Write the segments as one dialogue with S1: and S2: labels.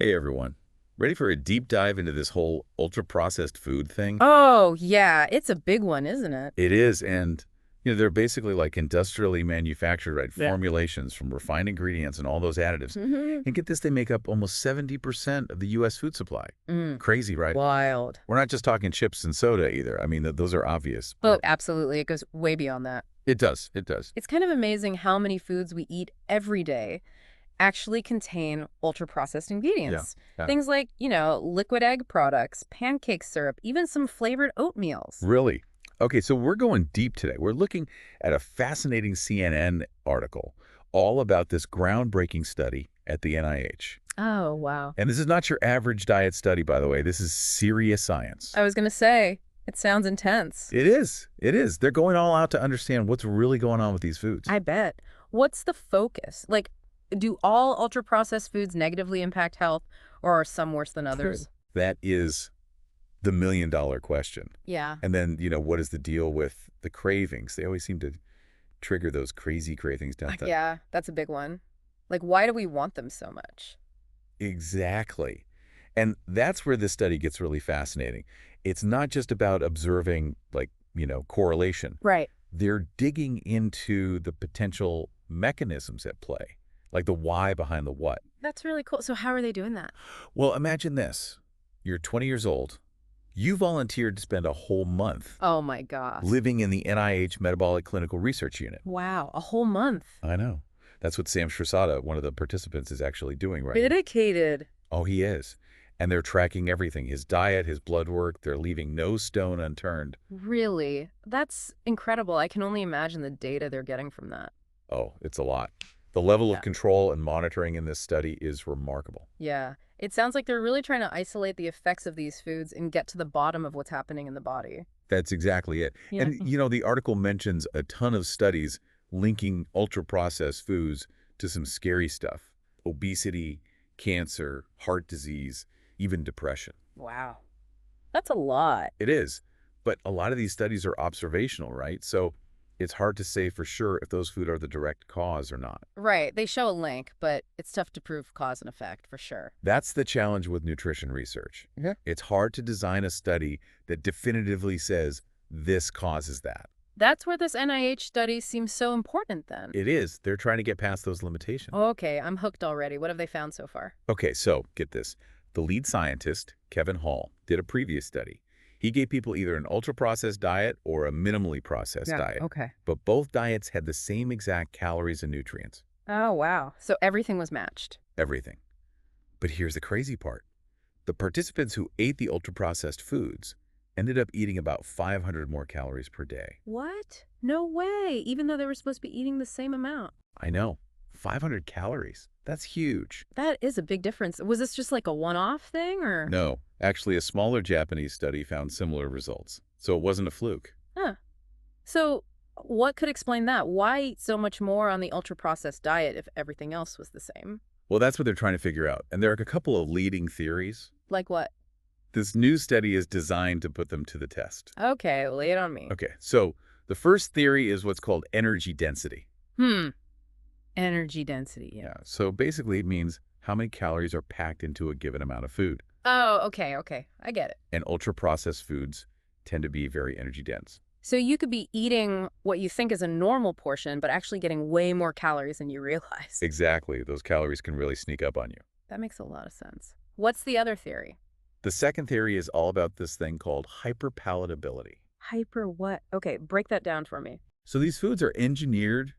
S1: Hey everyone. Ready for a deep dive into this whole ultra-processed food thing?
S2: Oh, yeah, it's a big one, isn't it?
S1: It is, and they're basically like industrially manufactured, right?
S2: Yeah.
S1: Formulations from refined ingredients and all those additives.
S2: hmm
S1: And get this, they make up almost 70% of the U.S. food supply.
S2: Mm,
S1: Crazy, right?
S2: wild.
S1: We're not just talking chips and soda either. I mean, those are obvious.
S2: Oh, absolutely. It goes way beyond that.
S1: It does. It does.
S2: It's kind of amazing how many foods we eat every day actually contain ultra-processed
S1: Yeah.
S2: ingredients.
S1: Yeah.
S2: Things like, liquid egg products, pancake syrup, even some flavored oatmeals.
S1: Really? Okay, so we're going deep today. We're looking at a fascinating CNN article all about this groundbreaking study at the NIH.
S2: Oh, wow.
S1: And this is not your average diet study, by the way. This is serious science.
S2: I was going to say, it sounds intense.
S1: It is. It is. They're going all out to understand what's really going on with these foods.
S2: I bet. What's the focus? Like, do all ultra-processed foods negatively impact health, or are some worse than others?
S1: That is the million-dollar question.
S2: Yeah.
S1: And then, what is the deal with the cravings? They always seem to trigger those crazy cravings, don't they?
S2: Yeah, that's a big one. Like, why do we want them so much?
S1: Exactly. And that's where this study gets really fascinating. It's not just about observing, like, correlation.
S2: Right.
S1: They're digging into the potential mechanisms at play, like the why behind the what.
S2: That's really cool. So how are they doing that?
S1: Well, imagine this. You're 20 years old. You volunteered to spend a whole month
S2: Oh my gosh.
S1: living in the NIH Metabolic Clinical Research Unit.
S2: Wow, a whole month.
S1: I know. That's what Sam Shrisada, one of the participants, is actually doing right now.
S2: Dedicated.
S1: Oh, he is. And they're tracking everything, his diet, his blood work. They're leaving no stone unturned.
S2: Really? That's incredible. I can only imagine the data they're getting from that.
S1: Oh, it's a lot. The level of
S2: Yeah.
S1: control and monitoring in this study is remarkable.
S2: Yeah. It sounds like they're really trying to isolate the effects of these foods and get to the bottom of what's happening in the body.
S1: That's exactly it.
S2: Yeah.
S1: And, the article mentions a ton of studies linking ultra-processed foods to some scary stuff. Obesity, cancer, heart disease, even depression.
S2: Wow. That's a lot.
S1: It is. But a lot of these studies are observational, right? So it's hard to say for sure if those food are the direct cause or not.
S2: Right. They show a link, but it's tough to prove cause and effect for sure.
S1: That's the challenge with nutrition research.
S2: Yeah.
S1: It's hard to design a study that definitively says this causes that.
S2: That's where this NIH study seems so important then.
S1: It is. They're trying to get past those limitations.
S2: Okay, I'm hooked already. What have they found so far?
S1: Okay, so get this. The lead scientist, Kevin Hall, did a previous study. He gave people either an ultra-processed diet or a minimally processed diet.
S2: Okay.
S1: But both diets had the same exact calories and nutrients.
S2: Oh, wow. So everything was matched.
S1: Everything. But here's the crazy part. The participants who ate the ultra-processed foods ended up eating about 500 more calories per day.
S2: What? No way, even though they were supposed to be eating the same amount.
S1: I know. 500 calories. That's huge.
S2: That is a big difference. Was this just like a one-off thing or?
S1: No, actually a smaller Japanese study found similar results. So it wasn't a fluke.
S2: Huh. So what could explain that? Why eat so much more on the ultra-processed diet if everything else was the same?
S1: Well, that's what they're trying to figure out. And there are a couple of leading theories.
S2: Like what?
S1: This new study is designed to put them to the test.
S2: Okay, lay it on me.
S1: Okay, so the first theory is what's called energy density.
S2: Energy density, yeah.
S1: Yeah, so basically it means how many calories are packed into a given amount of food.
S2: Oh, okay. I get it.
S1: And ultra-processed foods tend to be very energy dense.
S2: So you could be eating what you think is a normal portion, but actually getting way more calories than you realize.
S1: Exactly, those calories can really sneak up on you.
S2: That makes a lot of sense. What's the other theory?
S1: The second theory is all about this thing called hyperpalatability.
S2: Hyper what? Okay, break that down for me.
S1: So these foods are engineered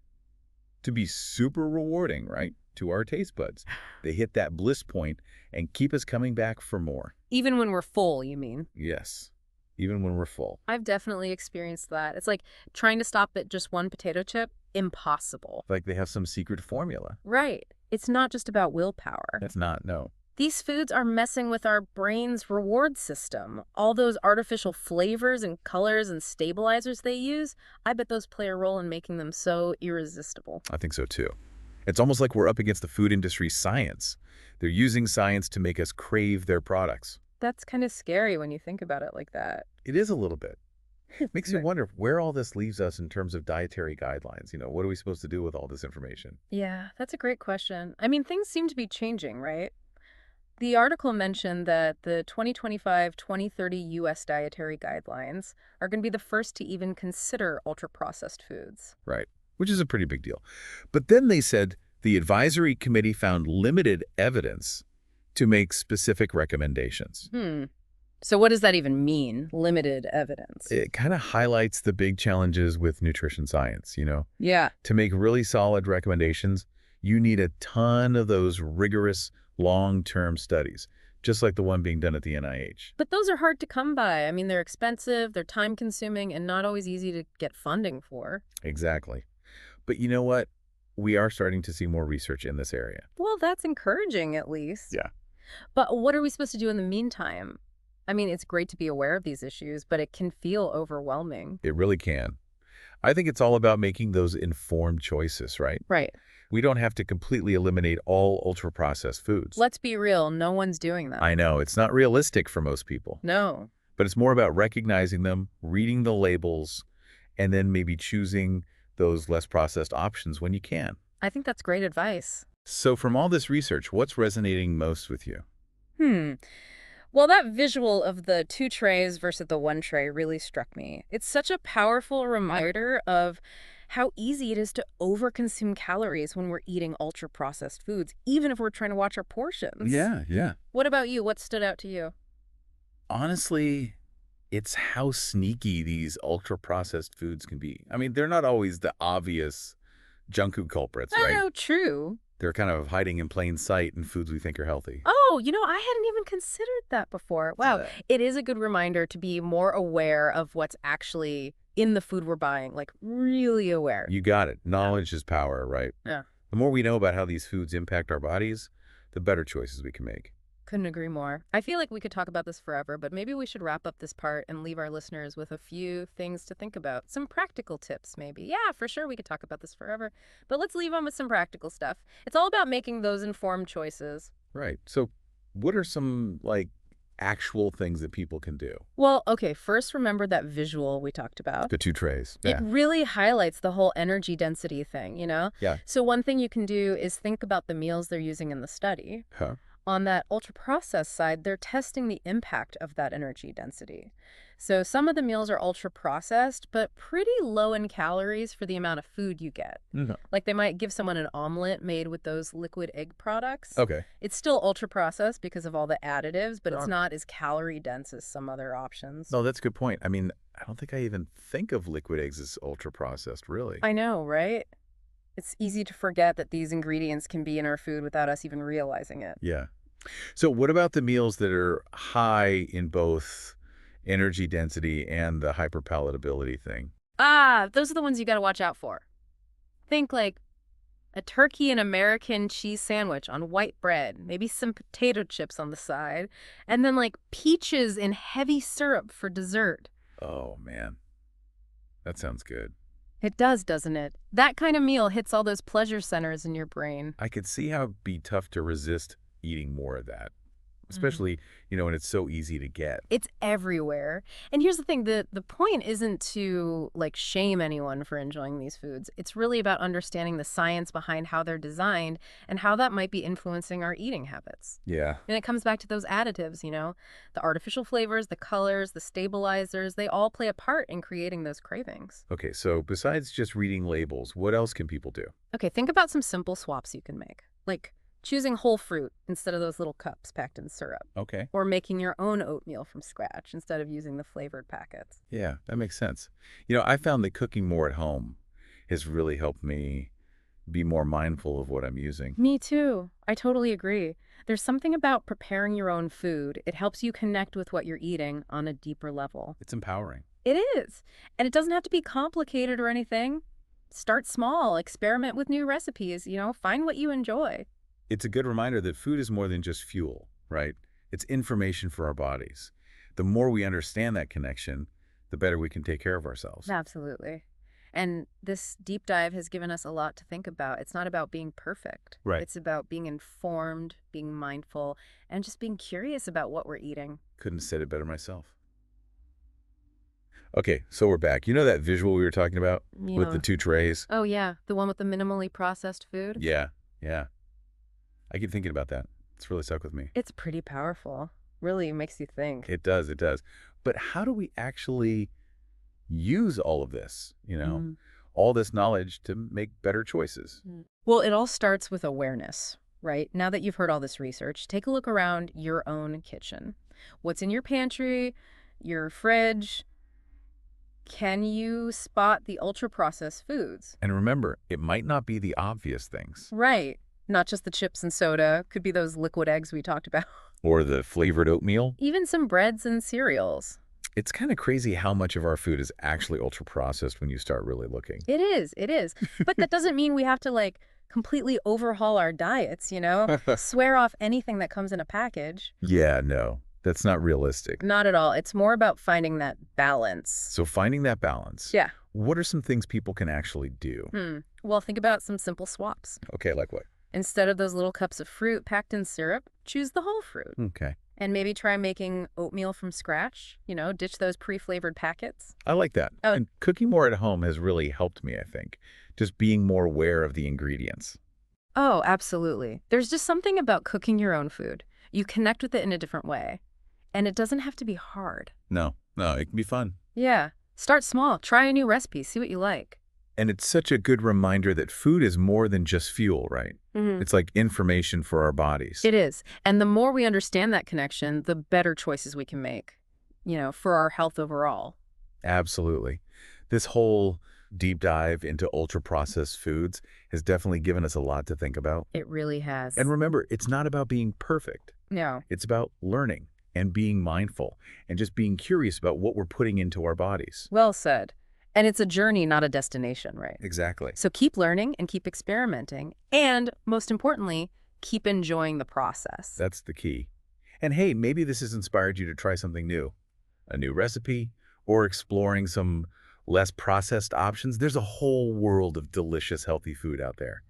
S1: to be super rewarding, right, to our taste buds. They hit that bliss point and keep us coming back for more.
S2: Even when we're full, you mean?
S1: Yes, even when we're full.
S2: I've definitely experienced that. It's like trying to stop at just one potato chip. Impossible.
S1: Like they have some secret formula.
S2: Right. It's not just about willpower.
S1: That's not, no.
S2: These foods are messing with our brain's reward system. All those artificial flavors and colors and stabilizers they use, I bet those play a role in making them so irresistible.
S1: I think so too. It's almost like we're up against the food industry's science. They're using science to make us crave their products.
S2: That's kind of scary when you think about it like that.
S1: It is a little bit. Makes you
S2: Right.
S1: wonder where all this leaves us in terms of dietary guidelines. What are we supposed to do with all this information?
S2: Yeah, that's a great question. I mean, things seem to be changing, right? The article mentioned that the 2025-2030 U.S. dietary guidelines are going to be the first to even consider ultra-processed foods.
S1: Right. Which is a pretty big deal. But then they said the advisory committee found limited evidence to make specific recommendations.
S2: Hmm. So what does that even mean, limited evidence?
S1: It kind of highlights the big challenges with nutrition science,
S2: Yeah.
S1: To make really solid recommendations, you need a ton of those rigorous long-term studies, just like the one being done at the NIH.
S2: But those are hard to come by. I mean, they're expensive, they're time-consuming, and not always easy to get funding for.
S1: Exactly. But you know what? We are starting to see more research in this area.
S2: Well, that's encouraging, at least.
S1: Yeah.
S2: But what are we supposed to do in the meantime? I mean, it's great to be aware of these issues, but it can feel overwhelming.
S1: It really can. I think it's all about making those informed choices, right?
S2: Right.
S1: We don't have to completely eliminate all ultra-processed foods.
S2: Let's be real, no one's doing that.
S1: I know, it's not realistic for most people.
S2: No.
S1: But it's more about recognizing them, reading the labels, and then maybe choosing those less processed options when you can.
S2: I think that's great advice.
S1: So from all this research, what's resonating most with you?
S2: Hmm. Well, that visual of the 2 trays versus the 1 tray really struck me. It's such a powerful reminder of how easy it is to overconsume calories when we're eating ultra-processed foods, even if we're trying to watch our portions.
S1: Yeah.
S2: What about you? What stood out to you?
S1: Honestly, it's how sneaky these ultra-processed foods can be. I mean, they're not always the obvious junk food culprits, right?
S2: Oh, true.
S1: They're kind of hiding in plain sight in foods we think are healthy.
S2: Oh, I hadn't even considered that before. Wow.
S1: Uh,
S2: It is a good reminder to be more aware of what's actually in the food we're buying, like really aware.
S1: You got it. Knowledge is power, right?
S2: Yeah.
S1: The more we know about how these foods impact our bodies, the better choices we can make.
S2: Couldn't agree more. I feel like we could talk about this forever, but maybe we should wrap up this part and leave our listeners with a few things to think about. Some practical tips, maybe. Yeah, for sure, we could talk about this forever, but let's leave them with some practical stuff. It's all about making those informed choices.
S1: Right. So what are some, actual things that people can do?
S2: Well, okay, first remember that visual we talked about.
S1: The 2 trays.
S2: It really highlights the whole energy density thing.
S1: Yeah.
S2: So one thing you can do is think about the meals they're using in the study.
S1: Huh?
S2: On that ultra-processed side, they're testing the impact of that energy density. So some of the meals are ultra-processed, but pretty low in calories for the amount of food you get.
S1: No.
S2: Like they might give someone an omelet made with those liquid egg products.
S1: Okay.
S2: It's still ultra-processed because of all the additives, but it's
S1: Sure.
S2: not as calorie dense as some other options.
S1: No, that's a good point. I mean, I don't think I even think of liquid eggs as ultra-processed, really.
S2: I know, right? It's easy to forget that these ingredients can be in our food without us even realizing it.
S1: Yeah. So what about the meals that are high in both energy density and the hyperpalatability thing?
S2: Ah, those are the ones you got to watch out for. Think like a turkey and American cheese sandwich on white bread, maybe some potato chips on the side, and then like peaches in heavy syrup for dessert.
S1: Oh, man. That sounds good.
S2: It does, doesn't it? That kind of meal hits all those pleasure centers in your brain.
S1: I could see how it'd be tough to resist eating more of that, especially, when it's so easy to get.
S2: It's everywhere. And here's the thing, the point isn't to like shame anyone for enjoying these foods. It's really about understanding the science behind how they're designed and how that might be influencing our eating habits.
S1: Yeah.
S2: And it comes back to those additives, the artificial flavors, the colors, the stabilizers, they all play a part in creating those cravings.
S1: Okay, so besides just reading labels, what else can people do?
S2: Okay, think about some simple swaps you can make, like choosing whole fruit instead of those little cups packed in syrup,
S1: Okay.
S2: or making your own oatmeal from scratch instead of using the flavored packets.
S1: Yeah, that makes sense. I found that cooking more at home has really helped me be more mindful of what I'm using.
S2: Me too. I totally agree. There's something about preparing your own food. It helps you connect with what you're eating on a deeper level.
S1: It's empowering.
S2: It is. And it doesn't have to be complicated or anything. Start small, experiment with new recipes, find what you enjoy.
S1: It's a good reminder that food is more than just fuel, right? It's information for our bodies. The more we understand that connection, the better we can take care of ourselves.
S2: Absolutely. And this deep dive has given us a lot to think about. It's not about being perfect.
S1: Right.
S2: It's about being informed, being mindful, and just being curious about what we're eating.
S1: Couldn't have said it better myself. Okay, so we're back. You know that visual we were talking about with the 2 trays?
S2: Oh, yeah. The one with the minimally processed food?
S1: Yeah. I keep thinking about that. It's really stuck with me.
S2: It's pretty powerful. Really makes you think.
S1: It does, it does. But how do we actually use all of this, all this knowledge to make better choices?
S2: Well, it all starts with awareness, right? Now that you've heard all this research, take a look around your own kitchen. What's in your pantry, your fridge? Can you spot the ultra-processed foods?
S1: And remember, it might not be the obvious things.
S2: Right. Not just the chips and soda. Could be those liquid eggs we talked about.
S1: Or the flavored oatmeal.
S2: Even some breads and cereals.
S1: It's kind of crazy how much of our food is actually ultra-processed when you start really looking.
S2: It is. It is. But that doesn't mean we have to, like, completely overhaul our diets, Swear off anything that comes in a package.
S1: Yeah, no, that's not realistic.
S2: Not at all. It's more about finding that balance.
S1: So finding that balance.
S2: Yeah.
S1: What are some things people can actually do?
S2: Well, think about some simple swaps.
S1: Okay, like what?
S2: Instead of those little cups of fruit packed in syrup, choose the whole fruit.
S1: Okay.
S2: And maybe try making oatmeal from scratch, ditch those pre-flavored packets.
S1: I like that.
S2: Oh.
S1: And cooking more at home has really helped me, I think. Just being more aware of the ingredients.
S2: Oh, absolutely. There's just something about cooking your own food. You connect with it in a different way. And it doesn't have to be hard.
S1: No, it can be fun.
S2: Yeah. Start small. Try a new recipe. See what you like.
S1: And it's such a good reminder that food is more than just fuel, right? It's like information for our bodies.
S2: It is. And the more we understand that connection, the better choices we can make, for our health overall.
S1: Absolutely. This whole deep dive into ultra-processed foods has definitely given us a lot to think about.
S2: It really has.
S1: And remember, it's not about being perfect.
S2: No.
S1: It's about learning and being mindful and just being curious about what we're putting into our bodies.
S2: Well said. And it's a journey, not a destination, right?
S1: Exactly.
S2: So keep learning and keep experimenting. And most importantly, keep enjoying the process.
S1: That's the key. And hey, maybe this has inspired you to try something new, a new recipe, or exploring some less processed options. There's a whole world of delicious, healthy food out there.